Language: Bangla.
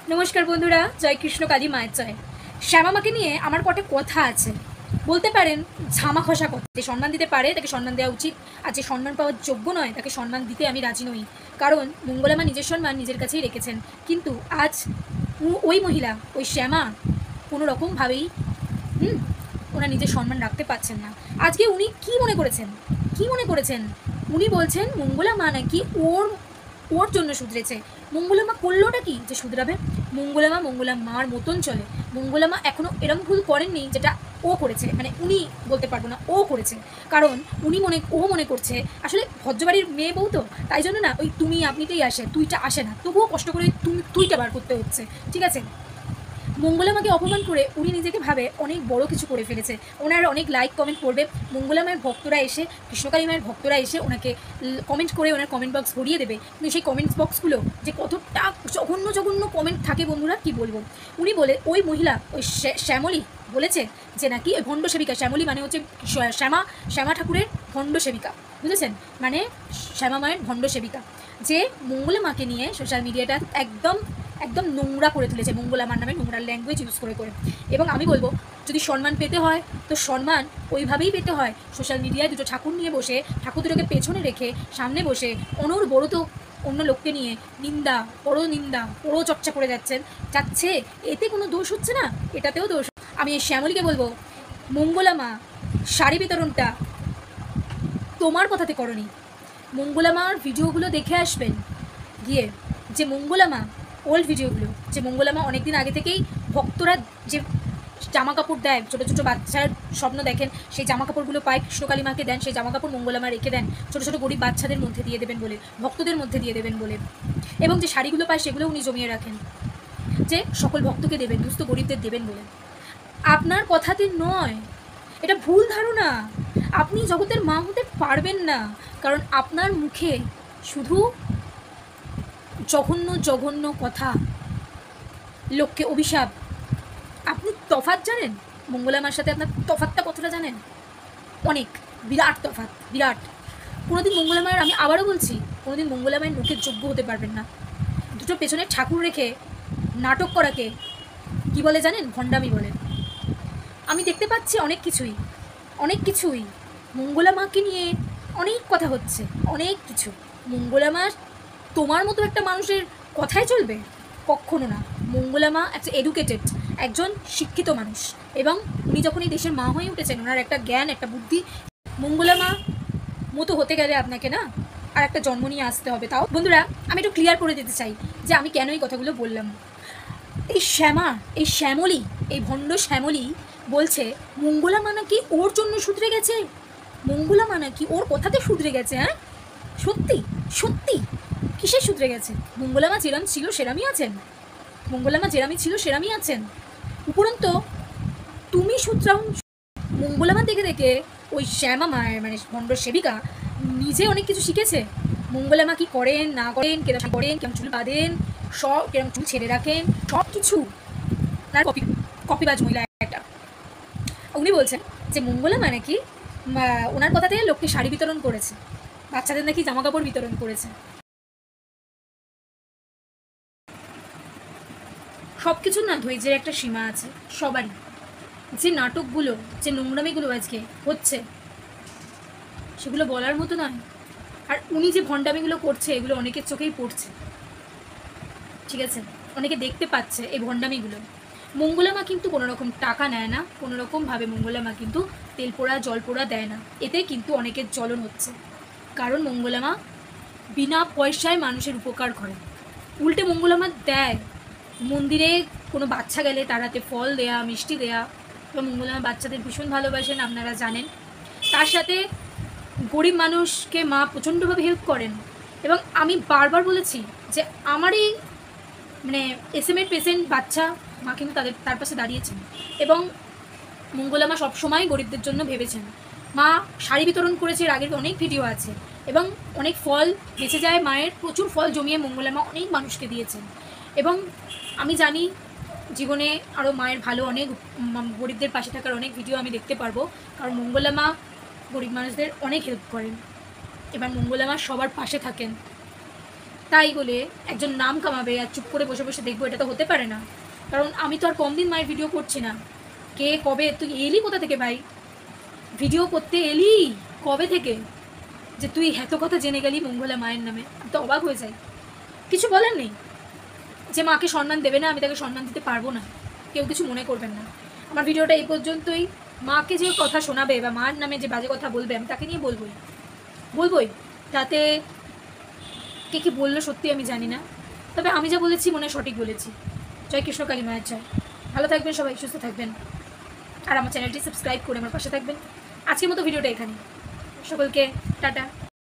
নমস্কার বন্ধুরা, জয় কৃষ্ণ কালী মায়ের জয়। শ্যামা মাকে নিয়ে আমার কটা কথা আছে, বলতে পারেন ঝামা খসা কথা। যে সম্মান দিতে পারে তাকে সম্মান দেওয়া উচিত, আর যে সম্মান পাওয়ার যোগ্য নয় তাকে সম্মান দিতে আমি রাজি নই। কারণ মঙ্গলামা নিজের সম্মান নিজের কাছেই রেখেছেন, কিন্তু আজ ওই মহিলা, ওই শ্যামা কোনো রকমভাবেই ওনার নিজের সম্মান রাখতে পারছেন না। আজকে উনি কি মনে করেছেন উনি বলছেন মঙ্গলা মা নাকি ওর ওর জন্য শুধরেছে। মঙ্গলা মা করলোটা কি যে শুধরাবে? মঙ্গলা মার মতন চলে। মঙ্গলা মা এখনও এরকম ভুল করেননি যেটা ও করেছে, মানে উনি বলতে পারবো না, ও করেছে। কারণ ও মনে করছে আসলে ভদ্রবাড়ির মেয়ে বউ তো, তাই জন্য না ওই তুমি আপনিটাই আসে, তুইটা আসে না, তবুও কষ্ট করে তুইটা বার করতে হচ্ছে, ঠিক আছে। মঙ্গলামাকে অপমান করে উনি নিজেকে ভাবে অনেক বড় কিছু করে ফেলেছে। ওনার অনেক লাইক কমেন্ট করবে, মঙ্গলামায়ের ভক্তরা এসে, কৃষ্ণকালী মায়ের ভক্তরা এসে ওনাকে কমেন্ট করে ওনার কমেন্ট বক্স ভরিয়ে দেবে। কিন্তু সেই কমেন্টস বক্সগুলো যে কতটা জঘন্য জঘন্য কমেন্ট থাকে বন্ধুরা, কি বলবো। উনি বলে, ওই মহিলা, ওই শ্যামলী বলেছে যে নাকি ওই ভণ্ড সেবিকা, শ্যামলী মানে হচ্ছে শ্যামা ঠাকুরের ভণ্ড সেবিকা, বুঝেছেন, মানে শ্যামা মায়ের ভণ্ড সেবিকা, যে মঙ্গলা মাকে নিয়ে সোশ্যাল মিডিয়াটা একদম একদম নোংরা করে তুলেছে, মঙ্গলা মার নামে নোংরা ল্যাঙ্গুয়েজ ইউজ করে। এবং আমি বলবো, যদি সম্মান পেতে হয় তো সম্মান ওইভাবেই পেতে হয়। সোশ্যাল মিডিয়ায় দুটো ঠাকুর নিয়ে বসে, ঠাকুর দুটোকে পেছনে রেখে সামনে বসে বড় তো অন্য লোককে নিয়ে নিন্দা পরো চর্চা করে যাচ্ছে, এতে কোনো দোষ হচ্ছে না, এটাতেও দোষ। আমি এই শ্যামলীকে বলবো, মঙ্গলা মা শাড়ি বিতরণটা তোমার কথাতে করনি। মঙ্গলা মার ভিডিওগুলো দেখে আসবেন গিয়ে, যে মঙ্গলা মা ওল্ড ভিডিওগুলো, যে মঙ্গলা মা অনেকদিন আগে থেকেই ভক্তরা যে জামা কাপড় দেয়, ছোটো ছোটো বাচ্চার স্বপ্ন দেখেন, সেই জামা কাপড়গুলো পায় কৃষ্ণকালী মাকে দেন, সেই জামা কাপড় মঙ্গলা মা রেখে দেন ছোটো ছোটো গরিব বাচ্চাদের মধ্যে দিয়ে দেবেন বলে, ভক্তদের মধ্যে দিয়ে দেবেন বলে। এবং যে শাড়িগুলো পায় সেগুলো উনি জমিয়ে রাখেন, যে সকল ভক্তকে দেবেন, দুস্থ গরিবদের দেবেন বলে। আপনার কথাতে নয়, এটা ভুল ধারণা। আপনি জগতের মা হতে পারবেন না, কারণ আপনার মুখে শুধু জঘন্য জঘন্য কথা, লোককে অভিশাপ। আপনি তফাৎ জানেন মঙ্গলা মার সাথে আপনার তফাৎটা কতটা জানেন? অনেক, বিরাট তফাৎ, বিরাট। কোনোদিন মঙ্গলা মায়ের, আমি আবারও বলছি, কোনোদিন মঙ্গলা মায়ের মুখের যোগ্য হতে পারবেন না। দুটো পেছনে ঠাকুর রেখে নাটক করাকে কি বলে জানেন? ভণ্ডামি বলে। আমি দেখতে পাচ্ছি অনেক কিছুই মঙ্গলা মাকে নিয়ে অনেক কথা হচ্ছে, অনেক কিছু। মঙ্গলা মা তোমার মতো একটা মানুষের কথাই চলবে? কখনো না। মঙ্গলা মা একটা এডুকেটেড, একজন শিক্ষিত মানুষ, এবং উনি যখন এই দেশের মা হয়ে উঠেছেন, ওনার একটা জ্ঞান, একটা বুদ্ধি। মঙ্গলা মা মতো হতে গেলে আপনাকে না আর একটা জন্ম নিয়ে আসতে হবে। তাও বন্ধুরা, আমি একটু ক্লিয়ার করে দিতে চাই যে আমি কেন এই কথাগুলো বললাম। এই শ্যামলী, এই ভণ্ড শ্যামলী বলছে মঙ্গলা মা নাকি ওর জন্য শুধরে গেছে, মঙ্গলা মা নাকি ওর কথাতে শুধরে গেছে। হ্যাঁ, সত্যি সত্যি কিসে শুধরে গেছে? মঙ্গলা মা যেরাম ছিল সেরামই আছেন, মঙ্গলা মা যেরামই ছিল সেরামই আছেন। উপরন্তু তুমি শুধরাও। মঙ্গলা মা দেখে দেখে ওই শ্যামা মায়ের, মানে ভণ্ড সেবিকা, নিজে অনেক কিছু শিখেছে। মঙ্গলা মা কি করেন না করেন, কেরম করেন, কেমন চুল বাঁধেন, সব কেরম চুল ছেড়ে রাখেন, সব কিছু তার কপিবাজ মহিলা একটা। উনি বলছেন যে মঙ্গলা মা নাকি ওনার কথাতে লোককে শাড়ি বিতরণ করেছে, বাচ্চাদের নাকি জামা কাপড় বিতরণ করেছে। সব কিছুর না ধৈর্যের একটা সীমা আছে সবারই। যে নাটকগুলো, যে নোংরামিগুলো আজকে হচ্ছে, সেগুলো বলার মতো নয়। আর উনি যে ভণ্ডামিগুলো করছে, এগুলো অনেকের চোখেই পড়ছে, ঠিক আছে, অনেকে দেখতে পাচ্ছে এই ভণ্ডামিগুলো। মঙ্গলা মা কিন্তু কোনো রকম টাকা নেয় না, কোনো রকমভাবে মঙ্গলা মা কিন্তু তেল পোড়া জল পোড়া দেয় না। এতে কিন্তু অনেকের জ্বলন হচ্ছে, কারণ মঙ্গলা মা বিনা পয়সায় মানুষের উপকার করে। উল্টে মঙ্গলা মা দেয়, মন্দিরে কোনো বাচ্চা গেলে তার হাতে ফল দেয়া, মিষ্টি দেয়া। এবং মঙ্গলা মা বাচ্চাদের ভীষণ ভালোবাসেন, আপনারা জানেন। তার সাথে গরিব মানুষকে মা প্রচণ্ডভাবে হেল্প করেন। এবং আমি বারবার বলেছি যে আমারই মানে এসএমের পেশেন্ট বাচ্চা, মা কিন্তু তার পাশে দাঁড়িয়েছেন। এবং মঙ্গলা মা সবসময় গরিবদের জন্য ভেবেছেন। মা শাড়ি বিতরণ করেছে, এর আগের অনেক ভিডিও আছে। এবং অনেক ফল বেঁচে যায় মায়ের, প্রচুর ফল জমিয়ে মঙ্গলা মা অনেক মানুষকে দিয়েছেন। এবং আমি জানি জীবনে আরও মায়ের ভালো অনেক গরিবদের পাশে থাকার অনেক ভিডিও আমি দেখতে পারবো, কারণ মঙ্গলা মা গরিব মানুষদের অনেক হেল্প করেন। এবার মঙ্গলা মা সবার পাশে থাকেন। তাই বলে একজন নাম কামাবে আর চুপ করে বসে বসে দেখবো, এটা তো হতে পারে না। কারণ আমি তো আর কম দিন মায়ের ভিডিও করছি না। কে কবে তুই এলি কোথা থেকে ভাই, ভিডিও করতে এলি কবে থেকে যে তুই এত কথা জেনে গেলি মঙ্গলা মায়ের নামে? আমি তো অবাক হয়ে যাই। কিছু বলার নেই, যে মাকে সম্মান দেবে না আমি তাকে সম্মান দিতে পারবো না, কেউ কিছু মনে করবেন না। আমার ভিডিওটা এই পর্যন্তই। মাকে যে কথা শোনাবে বা মার নামে যে বাজে কথা বলবে আমি তাকে নিয়ে বলবোই। তাতে কে কী বললো সত্যি আমি জানি না, তবে আমি যা বলেছি মনে হয় সঠিক বলেছি। জয় কৃষ্ণ কালী মায়ের জয়। ভালো থাকবেন সবাই, সুস্থ থাকবেন, আর আমার চ্যানেলটি সাবস্ক্রাইব করে আমার পাশে থাকবেন। আজকের মতো ভিডিওটা এখানে, সকলকে টাটা।